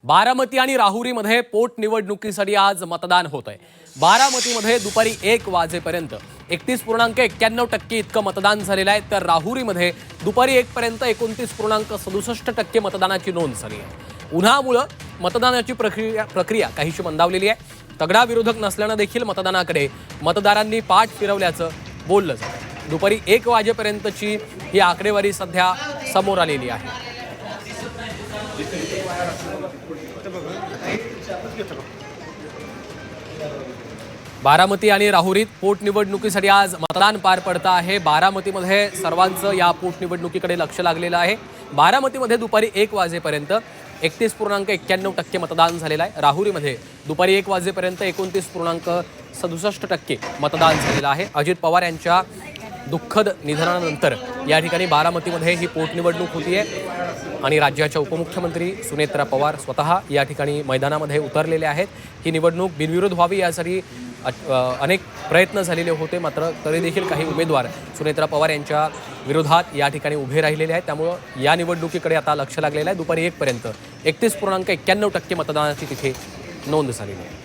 बारामती आणि राहुरीमध्ये पोटनिवडणुकीसाठी आज मतदान होत आहे। बारामतीमध्ये दुपारी 1 वाजेपर्यंत 31.91% इतकं मतदान झालेलं आहे, तर राहुरीमध्ये दुपारी 1 पर्यंत 29.67% मतदानाची नोंद झाली आहे। उन्हामुळे मतदानाची प्रक्रिया काहीशी मंदावलेली आहे। तगडा विरोधक नसल्यानं देखील मतदानाकडे मतदारांनी पाठ फिरवल्याचं बोललं जातं। दुपारी 1 वाजेपर्यंतची ही आकडेवारी सध्या समोर आलेली आहे। बारामती आणि राहुरीत पोटनिवडणुकीसाठी आज मतदान पार पडतं आहे। बारामतीमध्ये सर्वांचं या पोटनिवडणुकीकडे लक्ष लागलेलं आहे। बारामतीमध्ये दुपारी 1 वाजेपर्यंत 31.91% मतदान झालेलं आहे। राहुरीमध्ये दुपारी 1 वाजेपर्यंत 29.67% मतदान झालेलं आहे। अजित पवार यांच्या दुःखद निधनानंतर या ठिकाणी बारामतीमध्ये ही पोटनिवडणूक होतीये आणि राज्याच्या उपमुख्यमंत्री सुनेत्रा पवार स्वतः या ठिकाणी मैदानामध्ये उतरलेले आहेत। ही निवडणूक बिनविरोध व्हावी यासाठी अनेक प्रयत्न झालेले होते, मात्र तरी देखील काही उमेदवार सुनेत्रा पवार यांच्या विरोधात या ठिकाणी उभे राहिलेले आहेत। त्यामुळे या निवडणुकीकडे आता लक्ष लागलेलं आहे। दुपारी 1 पर्यंत 31.91% मतदानाची तिथे नोंद झालेली आहे।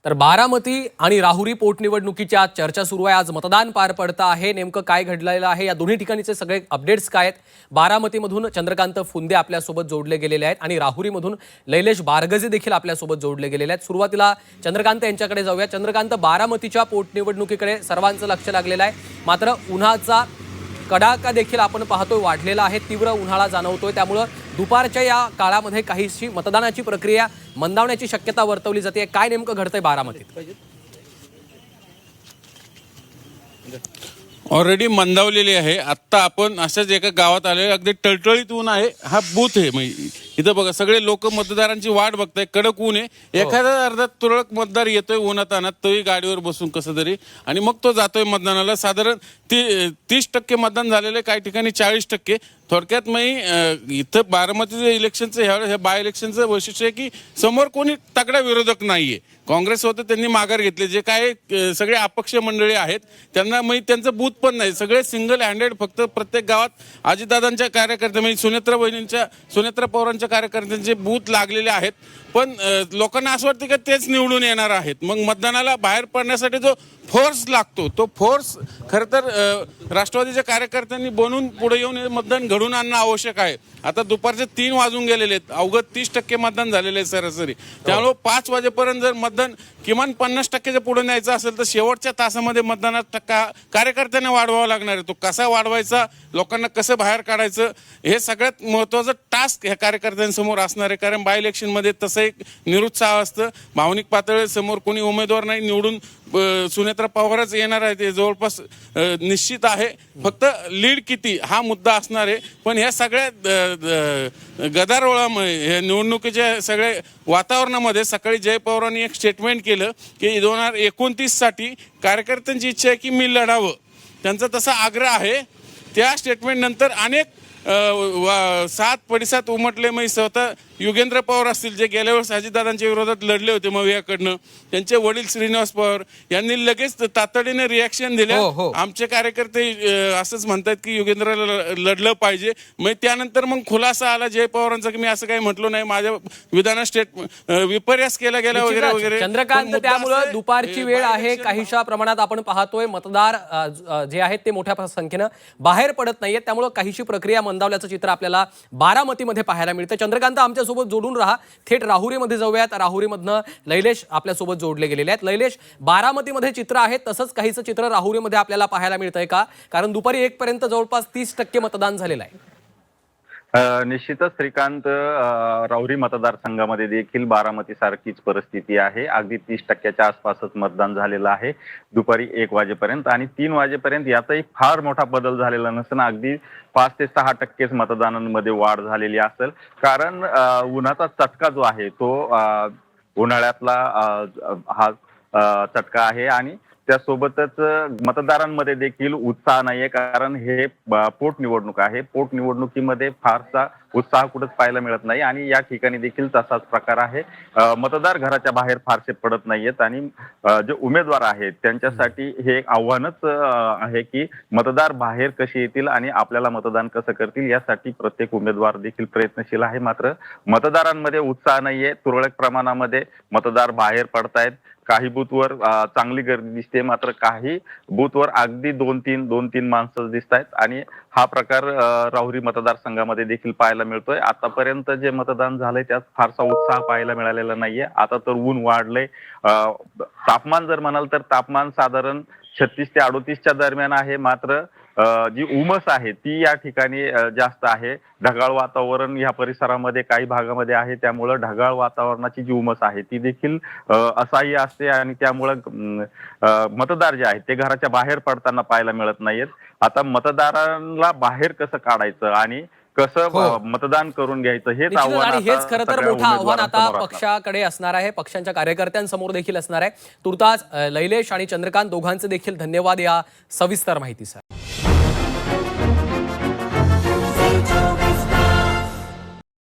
तर बारामती आणि राहुरी पोटनिवडणुकीच्या चर्चा सुरू आहे। आज मतदान पार पडतं आहे। नेमकं काय घडलेलं आहे, या दोन्ही ठिकाणीचे सगळे अपडेट्स काय आहेत? बारामतीमधून चंद्रकांत फुंदे आपल्यासोबत जोडले गेलेले आहेत आणि राहुरीमधून लैलेश बारगजे देखील आपल्यासोबत जोडले गेलेले आहेत। सुरुवातीला चंद्रकांत यांच्याकडे जाऊया। चंद्रकांत, बारामतीच्या पोटनिवडणुकीकडे सर्वांचं लक्ष लागलेलं आहे, मात्र उन्हाचा कडाका देखील आपण पाहतोय वाढलेला आहे। तीव्र उन्हाळा जाणवतोय, त्यामुळे दुपारच्या या काळामध्ये काहीशी मतदानाची प्रक्रिया मंदावण्याची शक्यता वर्तवली जाते। काय नेमकं घडतंय बारामतीत? ऑलरेडी मंदावलेली आहे। आत्ता आपण अशाच एका गावात आले, अगदी टळटळीत ऊन आहे। हा बूथ आहे, इथं बघा सगळे लोक मतदारांची वाट बघताय। कडक ऊन आहे। एखादा अर्धा तुरळक मतदार येतोय उन्हात आणत, तोही गाडीवर बसून कसं तरी, आणि मग तो जातोय मतदानाला। साधारण 30% मतदान झालेलं, काही ठिकाणी 40%। थोडक्यात इथं बारामतीचं इलेक्शनचं ह्या बाय इलेक्शनचं वैशिष्ट्य आहे की समोर कोणी तगडा विरोधक नाहीये। काँग्रेस होतं, त्यांनी माघार घेतले। जे काय सगळे अपक्ष मंडळी आहेत त्यांना त्यांचं बूथ पण नाही, सगळे सिंगल हँडेड फक्त प्रत्येक गावात अजितदादांच्या कार्यकर्ते सुनेत्रा पवारांच्या कार्यकर्त्यांचे बूथ लागलेले आहेत। पण लोकांना असं वाटतं की तेच निवडून येणार आहेत। मग मतदानाला बाहेर पडण्यासाठी जो फोर्स लागतो, तो फोर्स खरं तर राष्ट्रवादीच्या कार्यकर्त्यांनी बनून पुढे येऊन हे मतदान घडून आणणं आवश्यक आहे। आता दुपारचे 3 वाजून गेलेले आहेत, अवघं 30% मतदान झालेले आहे सरासरी। त्यामुळे 5 वाजेपर्यंत जर मतदान किमान 50%च्या पुढे न्यायचं असेल तर शेवटच्या तासामध्ये मतदानात टक्का कार्यकर्त्यांना वाढवावा लागणार आहे। तो कसा वाढवायचा, लोकांना कसं बाहेर काढायचं, हे सगळ्यात महत्त्वाचं टास्क ह्या कार्यकर्त्यांसमोर असणार आहे। कारण बाय इलेक्शनमध्ये तसं एक निरुत्साह असतं, भावनिक पातळीसमोर कोणी उमेदवार नाही, निवडून सुनेत्रा पवारच येणार आहे, ते जवळपास निश्चित आहे। फक्त लीड किती हा मुद्दा असणार आहे। पण ह्या सगळ्या गदारोळामुळे, निवडणुकीच्या सगळ्या वातावरणामध्ये सकाळी जय पवारांनी एक स्टेटमेंट केलं की 2029 साठी कार्यकर्त्यांची इच्छा आहे की मी लढावं, त्यांचा तसा आग्रह आहे। त्या स्टेटमेंट नंतर अनेक 7 पडिसात उमटले। स्वतः युगेंद्र पवार असतील, जे गेल्या वेळेस अजितदादांच्या विरोधात लढले होते मवियाकडनं, त्यांचे वडील श्रीनिवास पवार यांनी लगेच तातडीने रिॲक्शन दिलं। आमचे कार्यकर्ते असंच म्हणतात की युगेंद्रला लढलं पाहिजे। त्यानंतर मग खुलासा आला जय पवारांचा की मी असं काही म्हटलं नाही, माझ्या विधानात विपर्यास केला गेला वगैरे वगैरे। चंद्रकांत, त्यामुळे दुपारची वेळ आहे, काहीशा प्रमाणात आपण पाहतोय मतदार जे आहेत ते मोठ्या संख्येनं बाहेर पडत नाहीयेत, त्यामुळे काहीशी प्रक्रिया मंदावल्याचं चित्र आपल्याला बारामतीमध्ये पाहायला मिळतं। चंद्रकांत, आमच्यासोबत जोडून राहा, थेट राहुरीमध्ये जाऊयात। राहुरीमधनं लैलेश आपल्यासोबत जोडले गेलेले आहेत। लैलेश, बारामतीमध्ये चित्र आहे तसंच काहीचं चित्र राहुरीमध्ये आपल्याला पाहायला मिळतंय का? कारण दुपारी 1 पर्यंत जवळपास 30% मतदान झालेलं आहे। निश्चितच श्रीकांत, राहुरी मतदारसंघामध्ये देखील बारामती सारखीच परिस्थिती आहे। अगदी 30%च्या आसपासच मतदान झालेलं आहे दुपारी 1 वाजेपर्यंत, आणि 3 वाजेपर्यंत याचाही फार मोठा बदल झालेला नसताना अगदी 5 ते 6% मतदानांमध्ये वाढ झालेली असेल। कारण उन्हाचा चटका जो आहे तो उन्हाळ्यातला हा चटका आहे, आणि त्यासोबतच मतदारांमध्ये देखील उत्साह नाहीये, कारण हे पोटनिवडणूक आहे. पोटनिवडणुकीमध्ये फारसा उत्साह कुठंच पाहायला मिळत नाही आणि या ठिकाणी देखील तसाच प्रकार आहे. मतदार घराच्या बाहेर फारसे पडत नाहीयेत आणि जे उमेदवार आहेत त्यांच्यासाठी हे एक आव्हानच आहे की मतदार बाहेर कसे येतील आणि आपल्याला मतदान कसं करतील यासाठी प्रत्येक उमेदवार देखील प्रयत्नशील आहे. मात्र मतदारांमध्ये उत्साह नाहीये. तुरळक प्रमाणामध्ये मतदार बाहेर पडतायत. काही बूथवर चांगली गर्दी दिसते, मात्र काही बूथवर अगदी दोन तीन माणसं दिसत आहेत आणि हा प्रकार राहुरी मतदारसंघामध्ये देखील पाहायला मिळतोय. आतापर्यंत जे मतदान झालंय त्यात फारसा उत्साह पाहायला मिळालेला नाहीये. आता तर ऊन वाढलंय. तापमान जर म्हणाल तर तापमान साधारण 36 ते 38च्या दरम्यान आहे, मात्र जी उमस आहे ती या ठिकाणी जास्त आहे. ढगाळ वातावरण या परिसरामध्ये काही भागामध्ये आहे, त्यामुळं ढगाळ वातावरणाची जी उमस आहे ती देखील असह्य असते आणि त्यामुळं मतदार जे आहेत ते घराच्या बाहेर पडताना पाहायला मिळत नाहीत. आता मतदारांना बाहेर कसं काढायचं आणि कसं मतदान करून घ्यायचं हेच निश्चितच, आव्हान आणि हेच खरं तर मोठं आव्हान आता उमेदवारांसमोर असणार. पक्षाकडे असणार आहे, पक्षांच्या कार्यकर्त्यांसमोर देखील असणार आहे. तुर्तास लैलेश आणि चंद्रकांत दोघांचे देखील धन्यवाद या सविस्तर माहितीसाठी.